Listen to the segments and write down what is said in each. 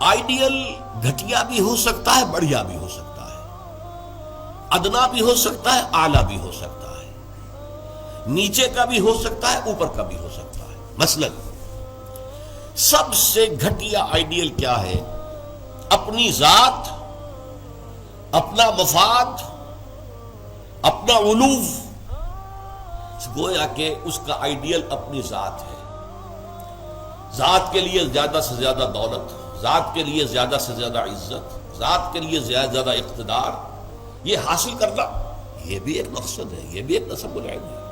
Ideal گھٹیا بھی ہو سکتا ہے، بڑھیا بھی ہو سکتا ہے، ادنا بھی ہو سکتا ہے، اعلیٰ بھی ہو سکتا ہے، نیچے کا بھی ہو سکتا ہے، اوپر کا بھی ہو سکتا ہے۔ مثلا سب سے گھٹیا آئیڈیل کیا ہے؟ اپنی ذات، اپنا مفاد، اپنا علوف، گویا کہ اس کا آئیڈیل اپنی ذات ہے۔ ذات کے لیے زیادہ سے زیادہ دولت، ذات کے لیے زیادہ سے زیادہ عزت، ذات کے لیے زیادہ اقتدار، یہ حاصل کرنا، یہ بھی ایک مقصد ہے، یہ بھی ایک نصب العین ہے۔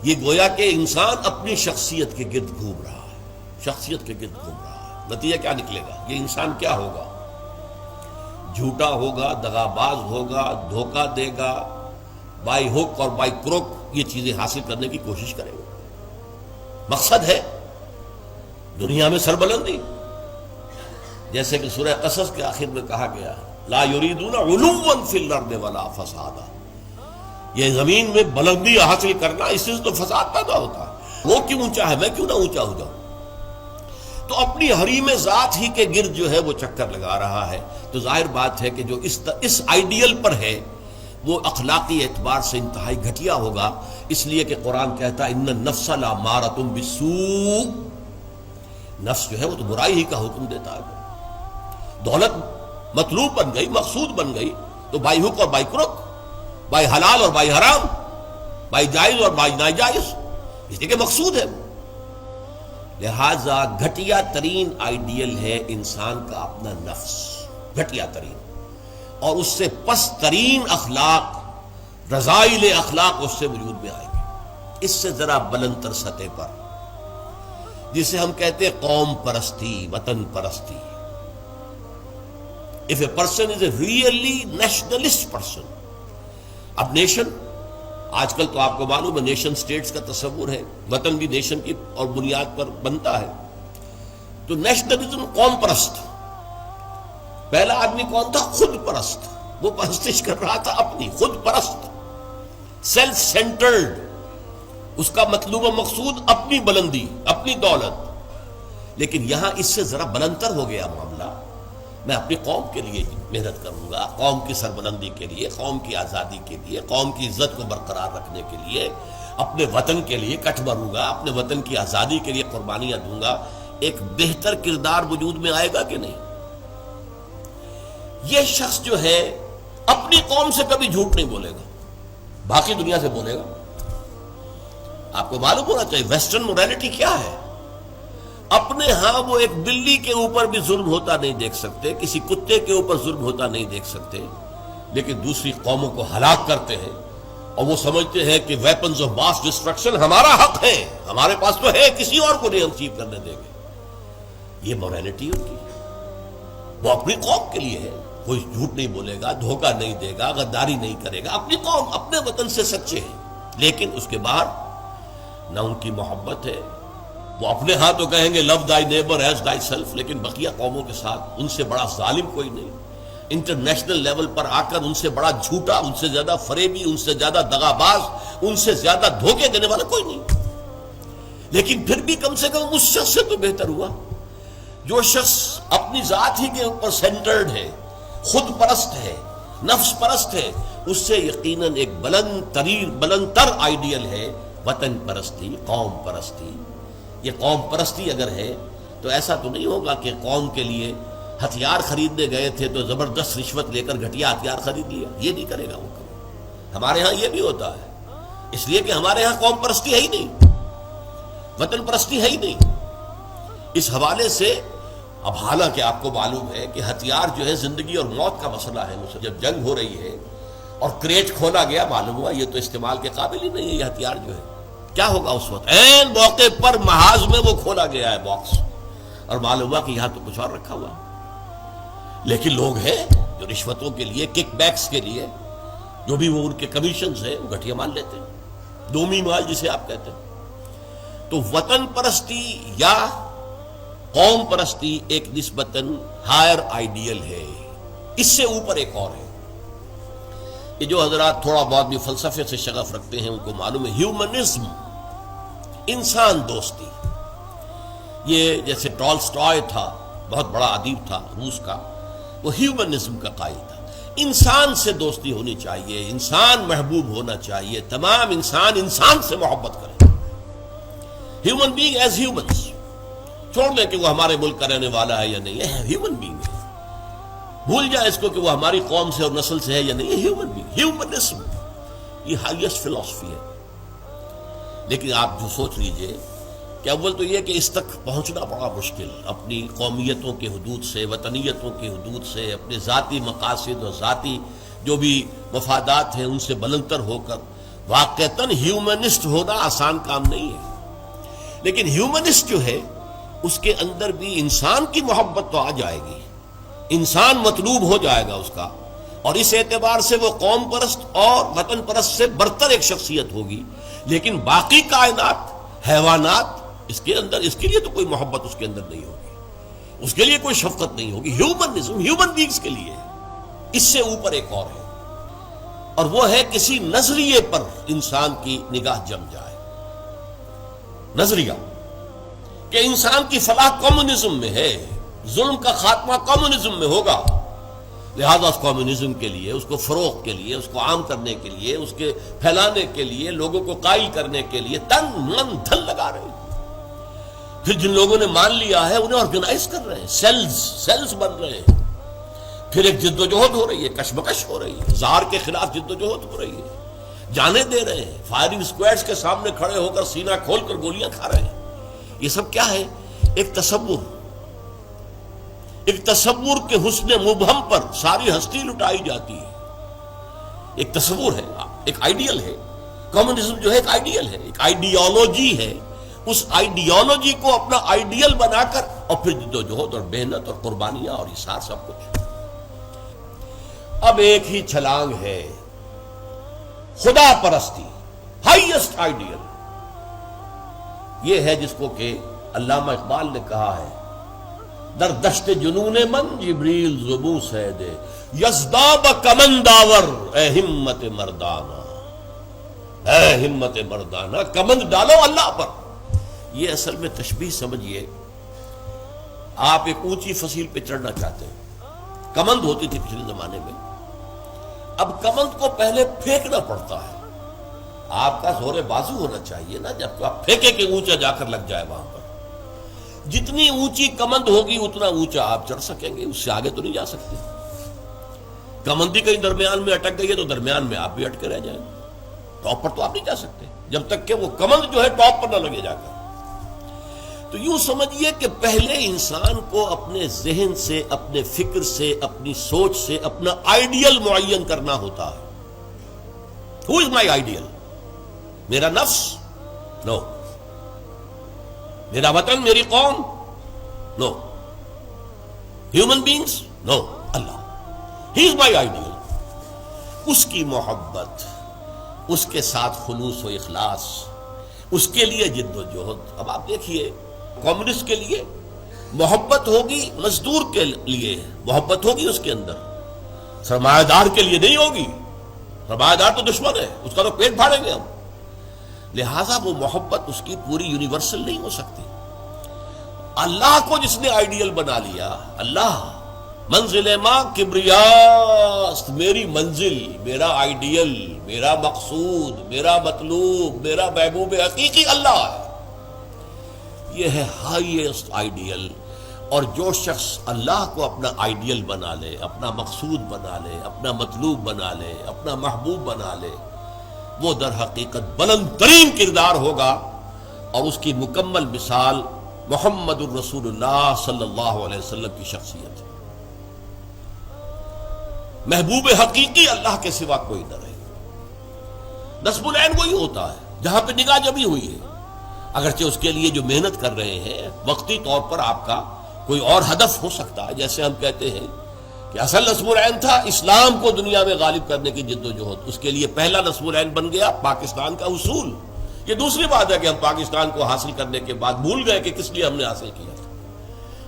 یہ گویا کہ انسان اپنی شخصیت کے گرد گھوم رہا ہے، شخصیت کے گرد گھوم رہا ہے۔ نتیجہ کیا نکلے گا؟ یہ انسان کیا ہوگا؟ جھوٹا ہوگا، دغاباز ہوگا، دھوکہ دے گا، بائی ہک اور بائی کروک یہ چیزیں حاصل کرنے کی کوشش کرے گا۔ مقصد ہے دنیا میں سربلندی، جیسے کہ سورہ قصص کے آخر میں کہا گیا، لا یریدون علوا فی الارض ولا فسادا، یہ زمین میں بلندی حاصل کرنا، اس سے تو فساد پیدا ہوتا ہے۔ وہ کیوں اونچا ہے، میں کیوں نہ اونچا ہو جاؤں؟ تو اپنی حریم ذات ہی کے گرد جو ہے وہ چکر لگا رہا ہے۔ تو ظاہر بات ہے کہ جو اس آئیڈیل پر ہے وہ اخلاقی اعتبار سے انتہائی گھٹیا ہوگا، اس لیے کہ قرآن کہتا ہے ان النفس لامارۃ بالسوء، نفس جو ہے وہ تو برائی ہی کا حکم دیتا ہے۔ دولت مطلوب بن گئی، مقصود بن گئی، تو بائی حق اور بائی کروک، بائی حلال اور بائی حرام، بائی جائز اور بائی ناجائز، اس لیے کہ مقصود ہے۔ لہذا گھٹیا ترین آئیڈیل ہے انسان کا اپنا نفس، گھٹیا ترین، اور اس سے پست ترین اخلاق، رذائل اخلاق اس سے وجود میں آئے گی۔ اس سے ذرا بلند تر سطح پر، جسے ہم کہتے ہیں قوم پرستی، وطن پرستی۔ If a person is a really nationalist person، اب نیشن، آج کل تو آپ کو معلوم ہے نیشن سٹیٹس کا تصور ہے، وطن بھی نیشن کی اور بنیاد پر بنتا ہے۔ تو نیشنلزم، قوم پرست، پہلا آدمی کون تھا؟ خود پرست، وہ پرستش کر رہا تھا اپنی، خود پرست، سیلف سینٹرڈ، اس کا مطلوب و مقصود اپنی بلندی، اپنی دولت۔ لیکن یہاں اس سے ذرا بلندتر ہو گیا معاملہ، میں اپنی قوم کے لیے محنت کروں گا، قوم کی سربلندی کے لیے، قوم کی آزادی کے لیے، قوم کی عزت کو برقرار رکھنے کے لیے، اپنے وطن کے لیے کٹ مروں گا، اپنے وطن کی آزادی کے لیے قربانیاں دوں گا۔ ایک بہتر کردار وجود میں آئے گا کہ نہیں؟ یہ شخص جو ہے اپنی قوم سے کبھی جھوٹ نہیں بولے گا، باقی دنیا سے بولے گا۔ آپ کو معلوم ہونا چاہیے ویسٹرن مورالٹی کیا ہے۔ اپنے ہاں وہ ایک بلی کے اوپر بھی ظلم ہوتا نہیں دیکھ سکتے، کسی کتے کے اوپر ظلم ہوتا نہیں دیکھ سکتے، لیکن دوسری قوموں کو ہلاک کرتے ہیں، اور وہ سمجھتے ہیں کہ ویپنز آف ماس ڈسٹرکشن ہمارا حق ہے، ہمارے پاس تو ہے، کسی اور کو نہیں ہم اچیو کرنے دیں گے۔ یہ مورالٹی ان کی، وہ اپنی قوم کے لیے ہے، کوئی جھوٹ نہیں بولے گا، دھوکہ نہیں دے گا، غداری نہیں کرے گا، اپنی قوم، اپنے وطن سے سچے ہیں۔ لیکن اس کے باہر نہ ان کی محبت ہے، وہ اپنے ہاں تو کہیں گے لو دائی نیبر ایز دائی سیلف، لیکن بقیہ قوموں کے ساتھ ان سے بڑا ظالم کوئی نہیں، انٹرنیشنل لیول پر آ کر ان سے بڑا جھوٹا، ان سے زیادہ فریبی، ان سے زیادہ دغاباز، ان سے زیادہ دھوکے دینے والا کوئی نہیں۔ لیکن پھر بھی کم سے کم اس شخص سے تو بہتر ہوا جو شخص اپنی ذات ہی کے اوپر سینٹرڈ ہے، خود پرست ہے، نفس پرست ہے، اس سے یقیناً ایک بلند تر آئیڈیل ہے وطن پرستی، قوم پرستی۔ یہ قوم پرستی اگر ہے تو ایسا تو نہیں ہوگا کہ قوم کے لیے ہتھیار خریدنے گئے تھے تو زبردست رشوت لے کر گھٹیا ہتھیار خرید لیا، یہ نہیں کرے گا وہ کبھی۔ ہمارے ہاں یہ بھی ہوتا ہے، اس لیے کہ ہمارے ہاں قوم پرستی ہے ہی نہیں، وطن پرستی ہے ہی نہیں۔ اس حوالے سے اب حالانکہ آپ کو معلوم ہے کہ ہتھیار جو ہے زندگی اور موت کا مسئلہ ہے، جب جنگ ہو رہی ہے اور کریٹ کھولا گیا، معلوم ہوا یہ تو استعمال کے قابل ہی نہیں ہے یہ ہتھیار جو ہے، کیا ہوگا اس وقت؟ عین موقع پر محاذ میں وہ کھولا گیا ہے باکس، اور معلوم ہوا کہ یہاں تو کچھ اور رکھا ہوا۔ لیکن لوگ ہیں جو رشوتوں کے لیے، کک بیکس کے لیے، جو بھی وہ ان کے کمیشنز ہیں، وہ گھٹیا مال لیتے ہیں، دومی مال جسے آپ کہتے ہیں۔ تو وطن پرستی یا قوم پرستی ایک نسبتاً ہائر آئیڈیل ہے، اس سے اوپر ایک اور ہے۔ یہ جو حضرات تھوڑا بہت بھی فلسفے سے شغف رکھتے ہیں ان کو معلوم ہے، ہیومنزم، انسان دوستی، یہ جیسے ٹالسٹائے تھا، بہت بڑا ادیب تھا روس کا، وہ ہیومنزم کا قائل تھا. انسان سے دوستی ہونی چاہیے، انسان محبوب ہونا چاہیے، تمام انسان انسان سے محبت کریں. ہیومن بینگ ایز ہیومنس، چھوڑ دیں کہ وہ ہمارے ملک کا رہنے والا ہے یا نہیں، یہ ہیومن بینگ ہے. بھول جائیں اس کو کہ وہ ہماری قوم سے اور نسل سے ہے یا نہیں، یہ ہیومن بینگ، ہیومنزم یہ ہائیسٹ فلسفی ہے. لیکن آپ جو سوچ لیجئے کہ اول تو یہ کہ اس تک پہنچنا بڑا مشکل، اپنی قومیتوں کے حدود سے، وطنیتوں کے حدود سے، اپنے ذاتی مقاصد اور ذاتی جو بھی مفادات ہیں ان سے بلندتر ہو کر واقعتاً ہیومنسٹ ہونا آسان کام نہیں ہے. لیکن ہیومنسٹ جو ہے اس کے اندر بھی انسان کی محبت تو آ جائے گی، انسان مطلوب ہو جائے گا اس کا، اور اس اعتبار سے وہ قوم پرست اور وطن پرست سے برتر ایک شخصیت ہوگی. لیکن باقی کائنات، حیوانات، اس کے اندر اس کے لیے تو کوئی محبت اس کے اندر نہیں ہوگی، اس کے لیے کوئی شفقت نہیں ہوگی. ہیومنزم ہیومن بینگز کے لیے ہے. اس سے اوپر ایک اور ہے، اور وہ ہے کسی نظریے پر انسان کی نگاہ جم جائے. نظریہ کہ انسان کی فلاح کمیونزم میں ہے، ظلم کا خاتمہ کمیونزم میں ہوگا، لہذا اس کمیونزم کے لیے، اس کو فروغ کے لیے، اس کو عام کرنے کے لیے، اس کے پھیلانے کے لیے، لوگوں کو قائل کرنے کے لیے تن من دھن لگا رہے ہیں. پھر جن لوگوں نے مان لیا ہے انہیں آرگنائز کر رہے ہیں، سیلز بن رہے ہیں. پھر ایک جد و جہد ہو رہی ہے، کشمکش ہو رہی ہے، زہر کے خلاف جد و جہد ہو رہی ہے، جانے دے رہے ہیں، فائرنگ اسکواڈز کے سامنے کھڑے ہو کر سینہ کھول کر گولیاں کھا رہے ہیں. یہ سب کیا ہے؟ ایک تصور، ایک تصور کے حسن مبہم پر ساری ہستی لٹائی جاتی ہے. ایک تصور ہے، ایک آئیڈیل ہے. کمیونزم جو ہے ایک آئیڈیل ہے، ایک آئیڈیالوجی ہے. اس آئیڈیالوجی کو اپنا آئیڈیل بنا کر اور پھر جد و جہد اور محنت اور قربانیاں اور اثار سب کچھ. اب ایک ہی چھلانگ ہے، خدا پرستی، ہائیسٹ آئیڈیل. یہ ہے جس کو کہ علامہ اقبال نے کہا ہے، در دشت جنون من جبریل زبوں سے دے یزداب کمنداور، اے ہمت مردانہ، اے ہمت مردانہ، کمند ڈالو اللہ پر. یہ اصل میں تشبیہ سمجھیے، آپ ایک اونچی فصیل پہ چڑھنا چاہتے ہیں، کمند ہوتی تھی پچھلے زمانے میں، اب کمند کو پہلے پھینکنا پڑتا ہے. آپ کا زور بازو ہونا چاہیے نا، جب آپ پھینکے کہ اونچا جا کر لگ جائے وہاں پر. جتنی اونچی کمند ہوگی اتنا اونچا آپ چڑھ سکیں گے، اس سے آگے تو نہیں جا سکتے. کمندی کہیں درمیان میں اٹک گئی ہے تو درمیان میں آپ بھی اٹکے رہ جائیں، ٹاپ پر تو آپ نہیں جا سکتے جب تک کہ وہ کمند جو ہے ٹاپ پر نہ لگے جا کر. تو یوں سمجھیے کہ پہلے انسان کو اپنے ذہن سے، اپنے فکر سے، اپنی سوچ سے اپنا آئیڈیل معین کرنا ہوتا ہے. Who is my ideal? میرا نفس؟ نو. میرا وطن، میری قوم؟ نو. Human beings? نو. اللہ، ہی از مائی آئیڈیل. اس کی محبت، اس کے ساتھ خلوص و اخلاص، اس کے لیے جد و جہد. اب آپ دیکھیے، کمیونسٹ کے لیے محبت ہوگی، مزدور کے لیے محبت ہوگی اس کے اندر، سرمایہ دار کے لیے نہیں ہوگی. سرمایہ دار تو دشمن ہے، اس کا تو پیٹ پھاڑیں گے ہم. لہذا وہ محبت اس کی پوری یونیورسل نہیں ہو سکتی. اللہ کو جس نے آئیڈیل بنا لیا، اللہ منزل ماں کبریاست، میری منزل، میرا آئیڈیل، میرا مقصود، میرا مطلوب، میرا محبوب حقیقی اللہ ہے. یہ ہے ہائیسٹ آئیڈیل. اور جو شخص اللہ کو اپنا آئیڈیل بنا لے، اپنا مقصود بنا لے، اپنا مطلوب بنا لے، اپنا محبوب بنا لے، وہ در حقیقت بلند ترین کردار ہوگا. اور اس کی مکمل مثال محمد الرسول اللہ صلی اللہ علیہ وسلم کی شخصیت ہے. محبوب حقیقی اللہ کے سوا کوئی نہ رہے. نصب العین وہی ہوتا ہے جہاں پہ نگاہ جمی ہوئی ہے. اگرچہ اس کے لیے جو محنت کر رہے ہیں، وقتی طور پر آپ کا کوئی اور ہدف ہو سکتا ہے. جیسے ہم کہتے ہیں کہ اصل نصب العین تھا اسلام کو دنیا میں غالب کرنے کی جد و جہد، اس کے لیے پہلا نصب العین بن گیا پاکستان کا حصول. یہ دوسری بات ہے کہ ہم پاکستان کو حاصل کرنے کے بعد بھول گئے کہ کس لیے ہم نے حاصل کیا تھا،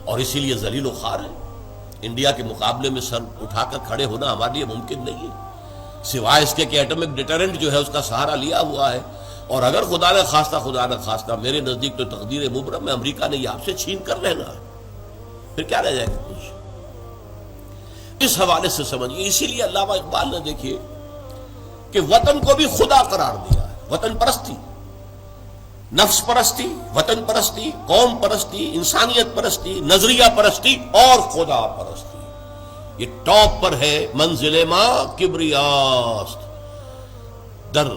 اور اسی لیے ذلیل و خوار ہے. انڈیا کے مقابلے میں سر اٹھا کر کھڑے ہونا ہمارے لیے ممکن نہیں ہے، سوائے اس کے کہ ایٹمک ڈیٹرنٹ جو ہے اس کا سہارا لیا ہوا ہے. اور اگر خدا نہ خواستہ میرے نزدیک تو تقدیر مبرم میں امریکہ نے یہ آپ سے چھین کر لینا ہے، پھر کیا رہ جائے گا کچھ؟ اس حوالے سے سمجھیے، اسی لیے علامہ اقبال نے دیکھیے کہ وطن کو بھی خدا قرار دیا ہے۔ وطن پرستی، نفس پرستی، وطن پرستی، قوم پرستی، انسانیت پرستی، نظریہ پرستی اور خدا پرستی، یہ ٹاپ پر ہے۔ منزل ماں کبریاست در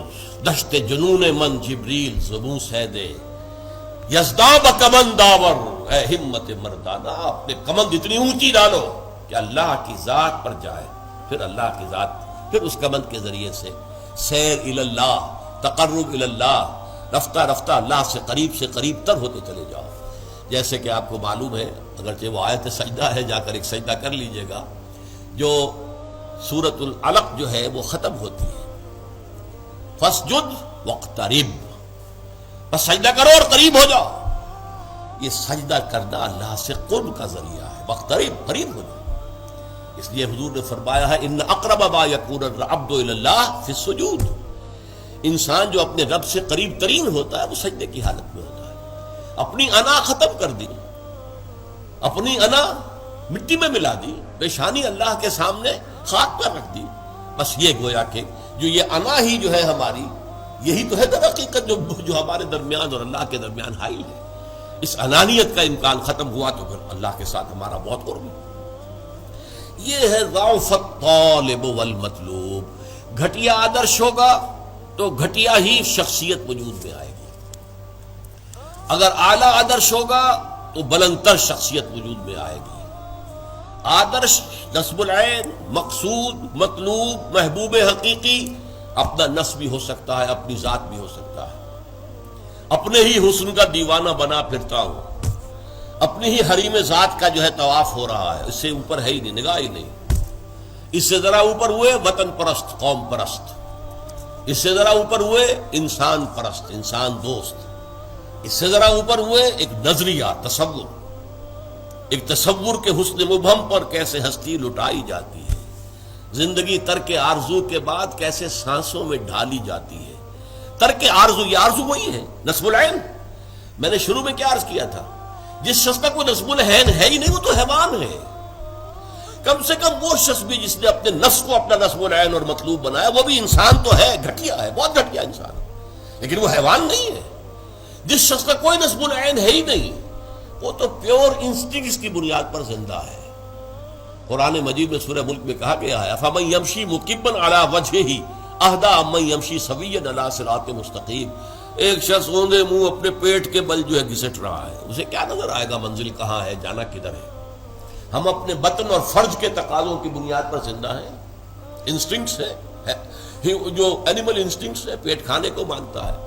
دشت جنون من جبریل زبوں سے دے یزداب کمن داور، اے ہمت مردانہ اپنے کمند اتنی اونچی ڈالو کہ اللہ کی ذات پر جائے، پھر اللہ کی ذات، پھر اس کمند کے ذریعے سے سیر اللہ، تقرب اللہ، رفتہ رفتہ اللہ سے قریب تر ہوتے چلے جاؤ۔ جیسے کہ آپ کو معلوم ہے، اگرچہ وہ آیت سجدہ ہے، جا کر ایک سجدہ کر لیجئے گا، جو سورۃ العلق جو ہے وہ ختم ہوتی ہے فَاسْجُدْ وَاقْتَرِبْ، بس سجدہ کرو اور قریب ہو جاؤ۔ یہ سجدہ کرنا اللہ سے قرب کا ذریعہ ہے، وَاقْتَرِبْ، قریب ہو جاؤ۔ اس لیے حضور نے فرمایا ہے اِنَّ أَقْرَبَ مَا يَكُونُ الْعَبْدُ إِلَى اللَّهِ فِي السُّجُودِ، انسان جو اپنے رب سے قریب ترین ہوتا ہے وہ سجدے کی حالت میں ہوتا ہے۔ اپنی انا ختم کر دی، اپنی انا مٹی میں ملا دی، پیشانی اللہ کے سامنے خاک پر رکھ دی، بس یہ گویا کہ جو یہ انا ہی جو ہے ہماری، یہی تو ہے در حقیقت جو ہمارے درمیان اور اللہ کے درمیان حائل ہے۔ اس انانیت کا امکان ختم ہوا تو پھر اللہ کے ساتھ ہمارا بہت قرب ہے۔ یہ ہے ضعف الطالب والمطلوب۔ گھٹیا آدرش ہوگا تو گھٹیا ہی شخصیت وجود میں آئے گی، اگر اعلیٰ آدرش ہوگا تو بلندتر شخصیت وجود میں آئے گی۔ آدرش، نصب العین، مقصود، مطلوب، محبوب حقیقی اپنا نصب بھی ہو سکتا ہے، اپنی ذات بھی ہو سکتا ہے۔ اپنے ہی حسن کا دیوانہ بنا پھرتا ہوں، اپنی ہی حریم ذات کا جو ہے طواف ہو رہا ہے، اس سے اوپر ہے ہی نہیں، نگاہ ہی نہیں۔ اس سے ذرا اوپر ہوئے وطن پرست، قوم پرست، اس سے ذرا اوپر ہوئے انسان پرست، انسان دوست، اس سے ذرا اوپر ہوئے ایک نظریہ، تصور، ایک تصور کے حسن مبہم پر کیسے ہستی لٹائی جاتی ہے، زندگی ترک آرزو کے بعد کیسے سانسوں میں ڈھالی جاتی ہے۔ ترک آرزو، یہ آرزو وہی ہے، نصب العین۔ میں نے شروع میں کیا عرض کیا تھا، جس شخص کا کوئی نصب العین ہے ہی نہیں وہ تو حیوان ہے۔ کم سے کم وہ شخص بھی جس نے اپنے نفس کو اپنا نصب العین اور مطلوب بنایا، وہ بھی انسان تو ہے، گھٹیا ہے، بہت گھٹیا انسان ہے، لیکن وہ حیوان نہیں ہے۔ جس شخص کا کوئی نصب العین ہے ہی نہیں، وہ تو پیور انسٹنکٹس کی بنیاد پر زندہ ہے۔ قرآن مجید میں سورہ ملک میں کہا گیا ہے افمن یمشی مکبا علی وجہہ اہدی امن یمشی سویا علی صراط مستقیم۔ ایک شخص اوندے منہ اپنے پیٹ کے بل جو ہے گھسٹ رہا ہے، اسے کیا نظر آئے گا منزل کہاں ہے، جانا کدھر ہے؟ ہم اپنے بطن اور فرج کے تقاضوں کی بنیاد پر زندہ ہیں۔ انسٹنکٹس ہے، جو اینیمل انسٹنکٹس ہے، پیٹ کھانے کو مانگتا ہے،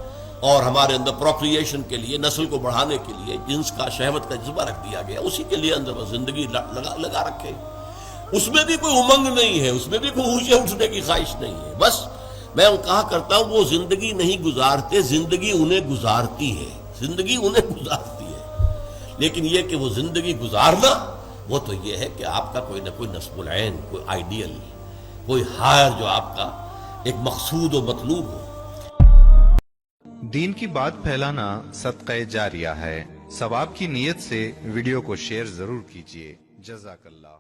اور ہمارے اندر پروکریشن کے لیے، نسل کو بڑھانے کے لیے جنس کا، شہوت کا جذبہ رکھ دیا گیا، اسی کے لیے اندر بس زندگی لگا رکھے۔ اس میں بھی کوئی امنگ نہیں ہے، اس میں بھی کوئی ہوشے اٹھنے کی خواہش نہیں ہے۔ بس میں کہا کرتا ہوں وہ زندگی نہیں گزارتے، زندگی انہیں گزارتی ہے، زندگی انہیں گزارتی ہے۔ لیکن یہ کہ وہ زندگی گزارنا، وہ تو یہ ہے کہ آپ کا کوئی نہ کوئی نصب العین، کوئی آئیڈیل، کوئی ہائر جو آپ کا ایک مقصود و مطلوب ہو۔ دین کی بات پھیلانا صدقہ جاریہ ہے، ثواب کی نیت سے ویڈیو کو شیئر ضرور کیجیے۔ جزاک اللہ۔